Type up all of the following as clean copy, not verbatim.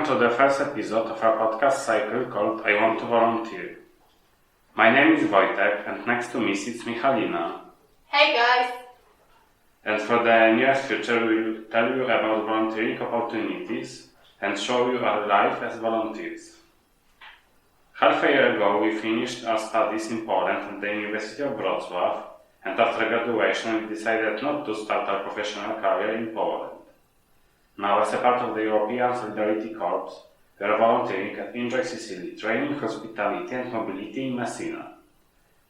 to the first episode of our podcast cycle called I Want to Volunteer. My name is Wojtek and next to me sits Michalina. Hey guys! And for the nearest future we'll tell you about volunteering opportunities and show you our life as volunteers. Half a year ago we finished our studies in Poland at the University of Wrocław, and after graduation we decided not to start our professional career in Poland. Now, as a part of the European Solidarity Corps, we are volunteering at Enjoy Sicily, training hospitality and mobility in Messina.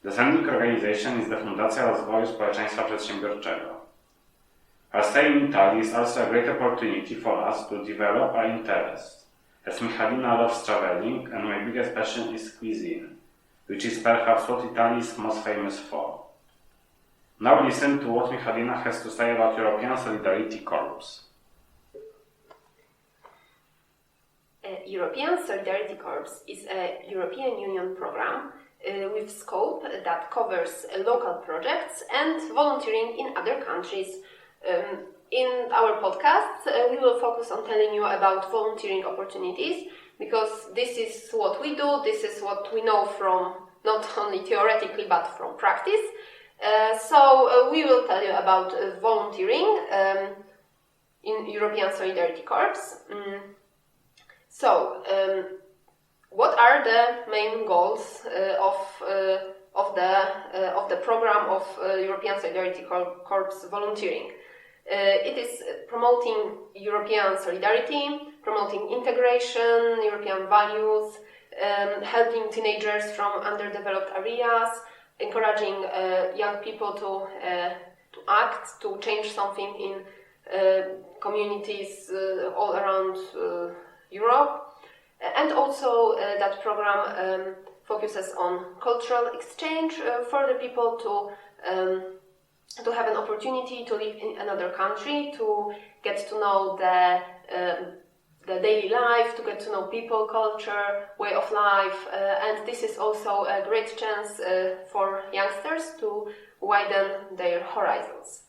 The sending organization is the Fundacja Rozwoju Społeczeństwa Przedsiębiorczego. Our stay in Italy is also a great opportunity for us to develop our interests, as Michalina loves traveling and my biggest passion is cuisine, which is perhaps what Italy is most famous for. Now listen to what Michalina has to say about European Solidarity Corps. European Solidarity Corps is a European Union program with scope that covers local projects and volunteering in other countries. In our podcast, we will focus on telling you about volunteering opportunities because this is what we do, this is what we know from not only theoretically but from practice. So we will tell you about volunteering in European Solidarity Corps. So, what are the main goals of the program of European Solidarity Corps volunteering? It is promoting European solidarity, promoting integration, European values, helping teenagers from underdeveloped areas, encouraging young people to act, to change something in communities all around Europe, and also that program focuses on cultural exchange for the people to have an opportunity to live in another country, to get to know the daily life, to get to know people, culture, way of life, and this is also a great chance for youngsters to widen their horizons.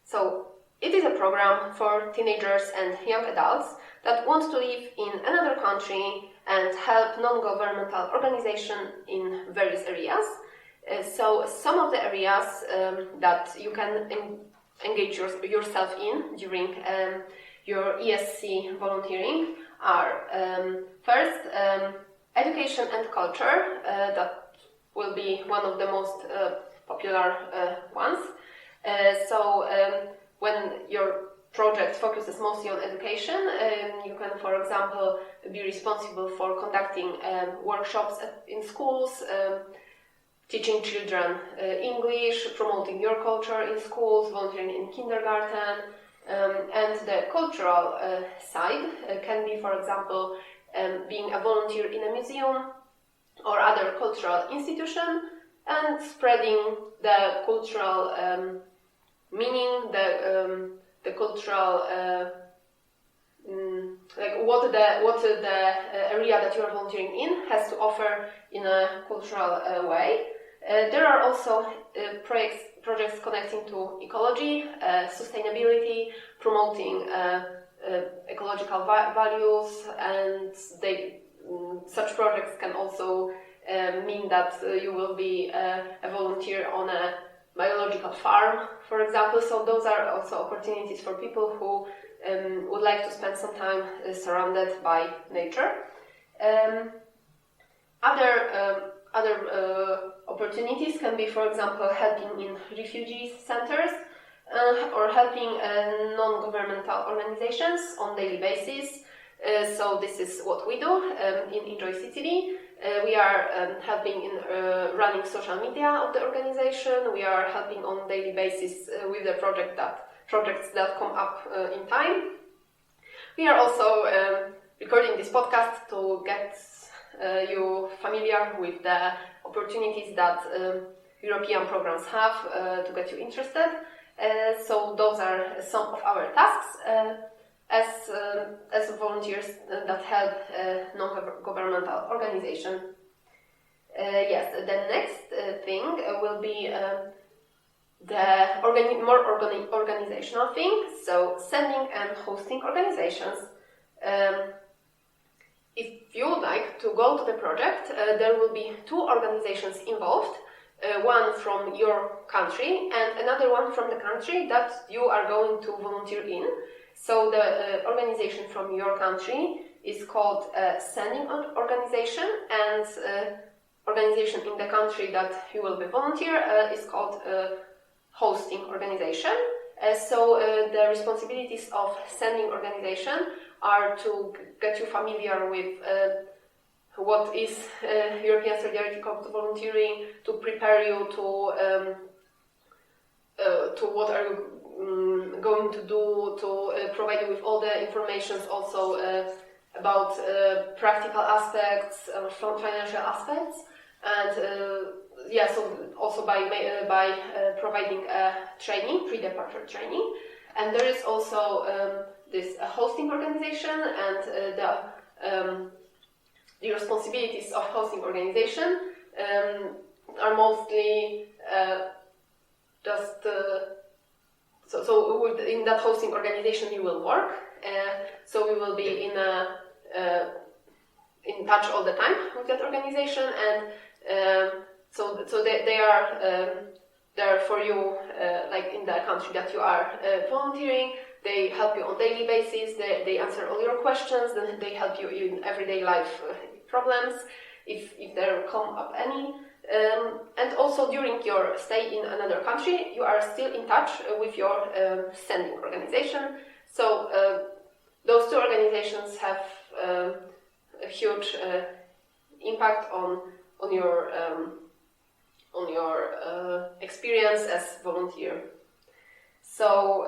So it is a program for teenagers and young adults that want to live in another country and help non-governmental organizations in various areas. So some of the areas that you can engage yourself in during your ESC volunteering are first, education and culture, that will be one of the most popular ones. When your project focuses mostly on education, you can, for example, be responsible for conducting workshops in schools, teaching children English, promoting your culture in schools, volunteering in kindergarten, and the cultural side can be, for example, being a volunteer in a museum or other cultural institution and spreading the cultural meaning, the cultural, what the area that you are volunteering in has to offer in a cultural way. There are also projects connecting to ecology, sustainability, promoting ecological values, and such projects can also mean that you will be a volunteer on a biological farm, for example. So those are also opportunities for people who would like to spend some time surrounded by nature. Other opportunities can be, for example, helping in refugee centers or helping non-governmental organizations on daily basis. So this is what we do in Enjoy Sicily. We are helping in running social media of the organization. We are helping on daily basis with the projects that come up in time. We are also recording this podcast to get you familiar with the opportunities that European programs have to get you interested. So those are some of our tasks as volunteers that help non-governmental organization. Yes, the next thing will be the more organizational thing, so sending and hosting organizations. If you would like to go to the project, there will be two organizations involved, one from your country and another one from the country that you are going to volunteer in. So the organization from your country is called sending organization, and organization in the country that you will be volunteer is called hosting organization. So the responsibilities of sending organization are to get you familiar with what is European Solidarity Corps volunteering, to prepare you to what are you going to do, to provide you with all the information also about practical aspects, financial aspects, and so also by providing training, pre-departure training. And there is also this hosting organization, and the responsibilities of hosting organization are mostly so in that hosting organization you will work. So we will be in touch all the time with that organization, and so they are there for you, like in the country that you are volunteering. They help you on daily basis. They answer all your questions. Then they help you in everyday life problems if there come up any. And also during your stay in another country, you are still in touch with your sending organization. So those two organizations have a huge impact on your experience as volunteer. So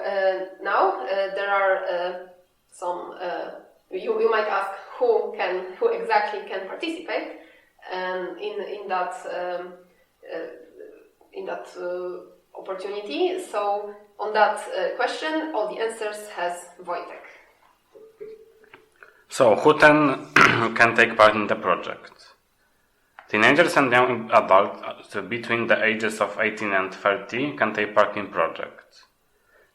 now there are some. You might ask who exactly can participate in that opportunity. So on that question, all the answers has Wojtek. So who then can take part in the project? Teenagers and young adults between the ages of 18 and 30 can take part in projects.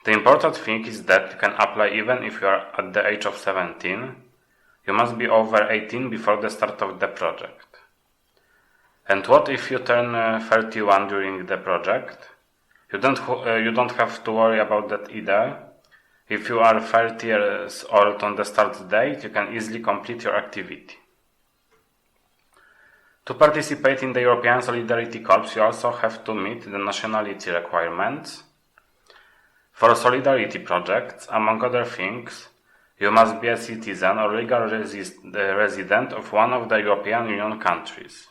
The important thing is that you can apply even if you are at the age of 17. You must be over 18 before the start of the project. And what if you turn 31 during the project? You don't have to worry about that either. If you are 30 years old on the start date, you can easily complete your activity. To participate in the European Solidarity Corps, you also have to meet the nationality requirements. For solidarity projects, among other things, you must be a citizen or legal resident of one of the European Union countries,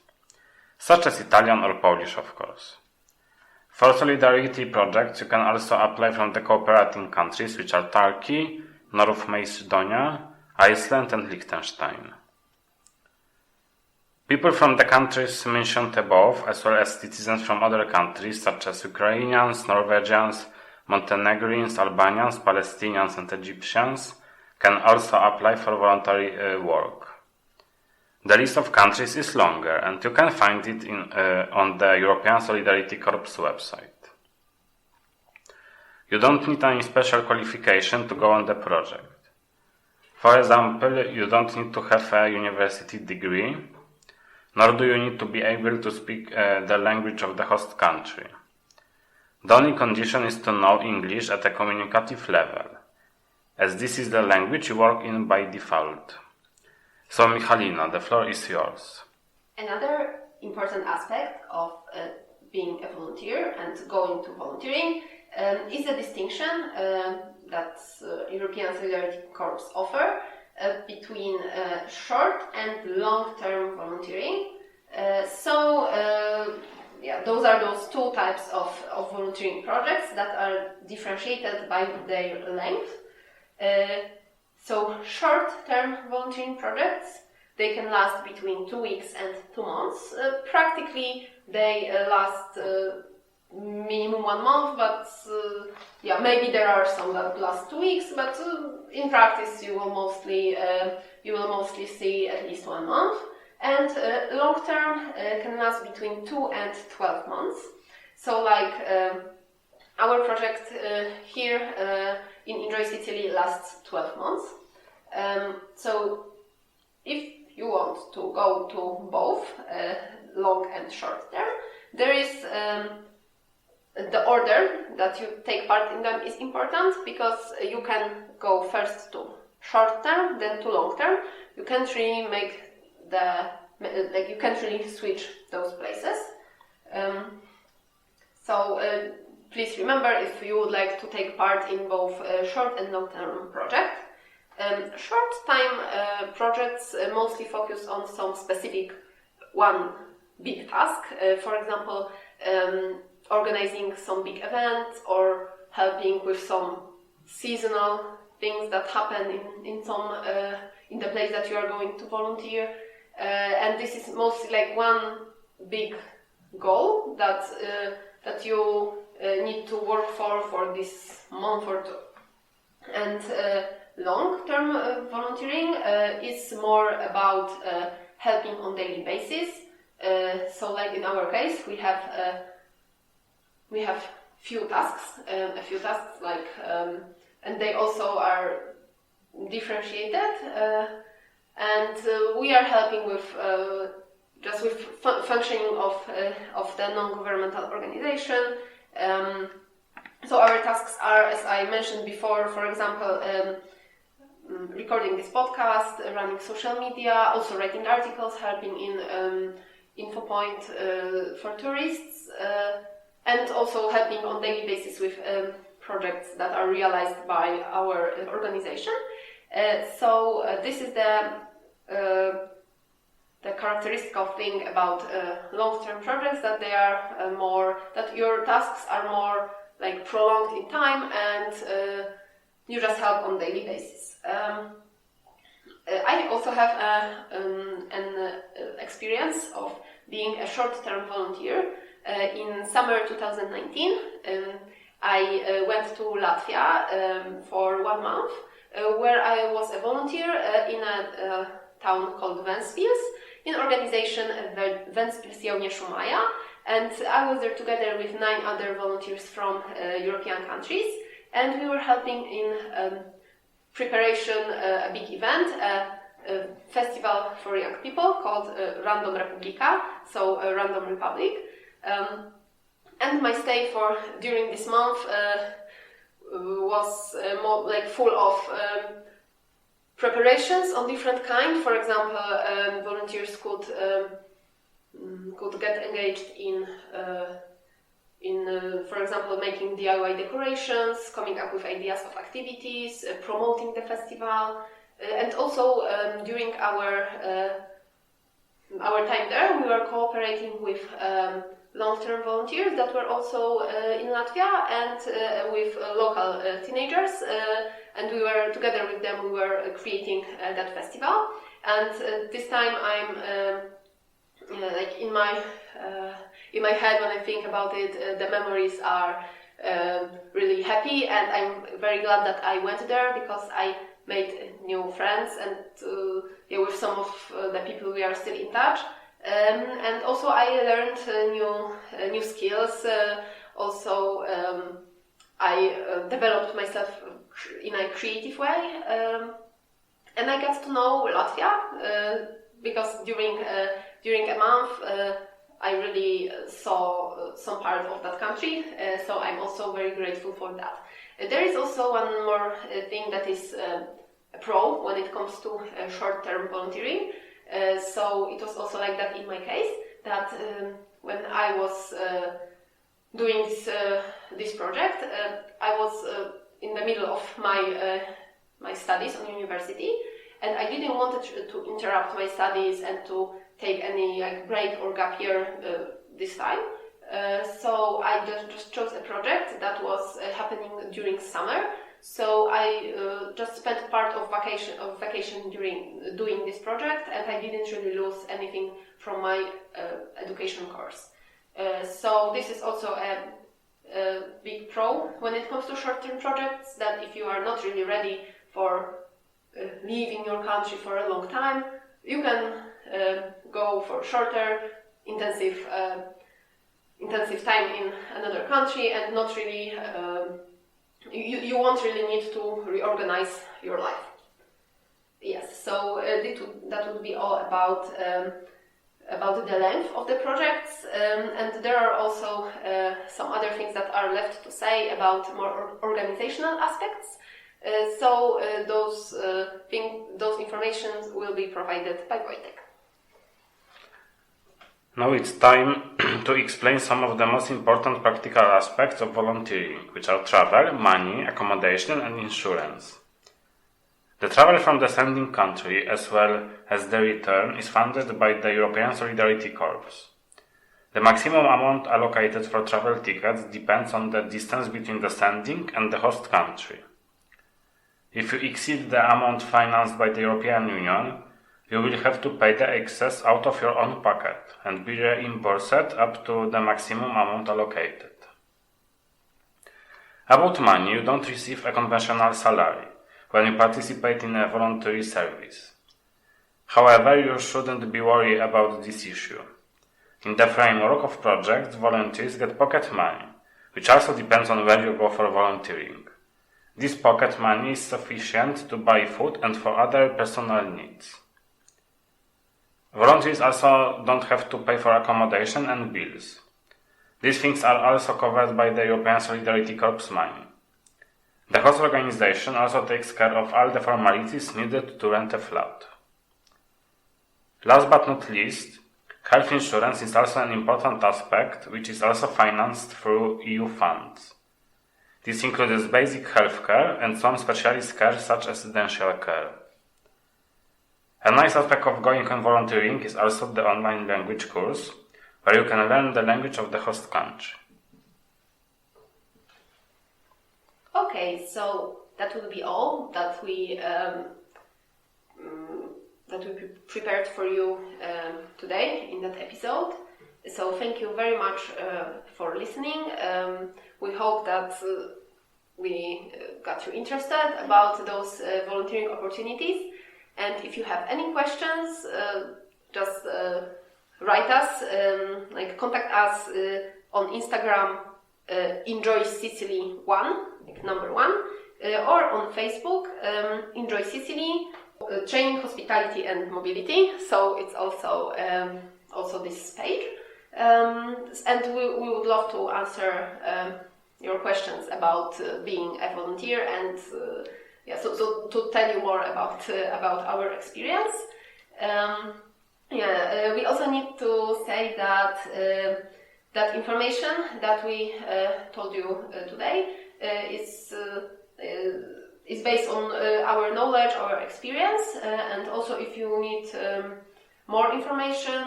such as Italian or Polish, of course. For solidarity projects, you can also apply from the cooperating countries, which are Turkey, North Macedonia, Iceland, and Liechtenstein. People from the countries mentioned above, as well as citizens from other countries such as Ukrainians, Norwegians, Montenegrins, Albanians, Palestinians, and Egyptians, can also apply for voluntary work. The list of countries is longer, and you can find it on the European Solidarity Corps website. You don't need any special qualification to go on the project. For example, you don't need to have a university degree, nor do you need to be able to speak the language of the host country. The only condition is to know English at a communicative level, as this is the language you work in by default. So, Michalina, the floor is yours. Another important aspect of being a volunteer and going to volunteering is the distinction that European Solidarity Corps offer between short and long-term volunteering. Those are those two types of volunteering projects that are differentiated by their length. So short-term volunteering projects, they can last between 2 weeks and 2 months. Practically, they last minimum 1 month, but maybe there are some that last 2 weeks. But in practice, you will mostly see at least 1 month. And long-term can last between 2 and 12 months. So, like our project here in Enjoy Sicily lasts 12 months. So if you want to go to both long and short term, there is the order that you take part in them is important, because you can go first to short term, then to long term. You can't really you can't really switch those places. So please remember, if you would like to take part in both short and long term projects. Short time projects mostly focus on some specific one big task. For example, organizing some big events or helping with some seasonal things that happen in the place that you are going to volunteer. And this is mostly like one big goal that you need to work for this month or two. And long-term volunteering is more about helping on daily basis. So, like in our case, we have few tasks, and they also are differentiated. And we are helping with just with functioning of the non-governmental organization. So our tasks are, as I mentioned before, for example, recording this podcast, running social media, also writing articles, helping in info point for tourists, and also helping on daily basis with projects that are realized by our organization. So this is the characteristic thing about long-term projects, that they are that your tasks are more like prolonged in time, and you just help on daily basis. I also have an experience of being a short-term volunteer. In summer 2019, I went to Latvia for 1 month, where I was a volunteer in a town called Ventspils, in organization Ventspils Jauniešu Maja, and I was there together with 9 other volunteers from European countries, and we were helping in preparation a big event, a festival for young people called Random Republika, so a Random Republic. And my stay during this month was more like full of preparations on different kind. For example, volunteers could get engaged in for example, making DIY decorations, coming up with ideas of activities, promoting the festival, and also during our time there, we were cooperating with long-term volunteers that were also in Latvia, and with local teenagers, and we were together with them. We were creating that festival, and this time I'm like in my head, when I think about it, the memories are really happy, and I'm very glad that I went there, because I made new friends, and with some of the people we are still in touch. And also I learned new skills. Also, I developed myself in a creative way, and I got to know Latvia because during a month I really saw some part of that country. So I'm also very grateful for that. There is also one more thing that is a pro when it comes to short-term volunteering. So it was also like that in my case, that when I was doing this project, I was in the middle of my studies on university, and I didn't want to interrupt my studies and to take any break or gap year this time. So I just chose a project that was happening during summer. So I just spent part of vacation during doing this project, and I didn't really lose anything from my education course. So this is also a big pro when it comes to short-term projects, that if you are not really ready for leaving your country for a long time, you can go for shorter, intensive time in another country, and not really you won't really need to reorganize your life. Yes, so that would be all about the length of the projects, and there are also some other things that are left to say about more organizational aspects. Those informations will be provided by Wojtek. Now it's time to explain some of the most important practical aspects of volunteering, which are travel, money, accommodation, and insurance. The travel from the sending country, as well as the return, is funded by the European Solidarity Corps. The maximum amount allocated for travel tickets depends on the distance between the sending and the host country. If you exceed the amount financed by the European Union, you will have to pay the excess out of your own pocket and be reimbursed up to the maximum amount allocated. About money, you don't receive a conventional salary when you participate in a voluntary service. However, you shouldn't be worried about this issue. In the framework of projects, volunteers get pocket money, which also depends on where you go for volunteering. This pocket money is sufficient to buy food and for other personal needs. Volunteers also don't have to pay for accommodation and bills. These things are also covered by the European Solidarity Corps money. The host organization also takes care of all the formalities needed to rent a flat. Last but not least, health insurance is also an important aspect, which is also financed through EU funds. This includes basic health care and some specialist care such as residential care. A nice aspect of going on volunteering is also the online language course, where you can learn the language of the host country. Okay, so that will be all that we prepared for you today in that episode. So thank you very much for listening. We hope that we got you interested about those volunteering opportunities. And if you have any questions, just write us, contact us on Instagram, Enjoy Sicily 1, number 1, or on Facebook, Enjoy Sicily, Training, Hospitality and Mobility. So it's also this page. And we would love to answer your questions about being a volunteer and so to tell you more about our experience. We also need to say that that information that we told you today is based on our knowledge, our experience, and also if you need more information,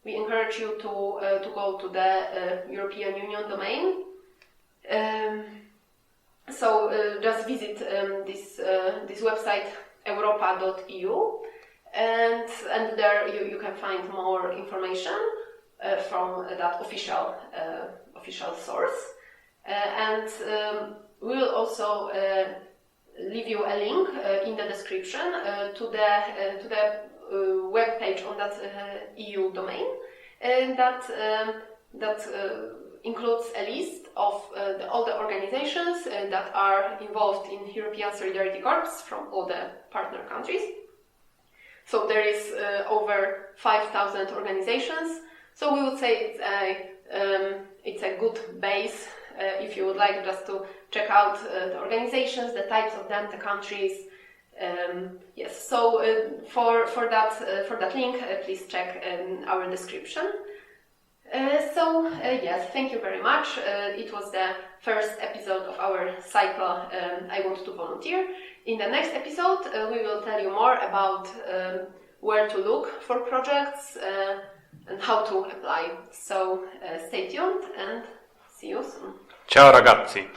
we encourage you to go to the European Union domain. So just visit this website europa.eu, and there you can find more information from that official source. And we will also leave you a link in the description to the web page on that EU domain, and that includes a list of all the organizations that are involved in European Solidarity Corps from all the partner countries. So there is over 5,000 organizations. So we would say it's a good base if you would like just to check out the organizations, the types of them, the countries. Yes. So for that link, please check our description. Yes, thank you very much. It was the first episode of our cycle, I Want to Volunteer. In the next episode, we will tell you more about where to look for projects and how to apply. So stay tuned and see you soon. Ciao ragazzi!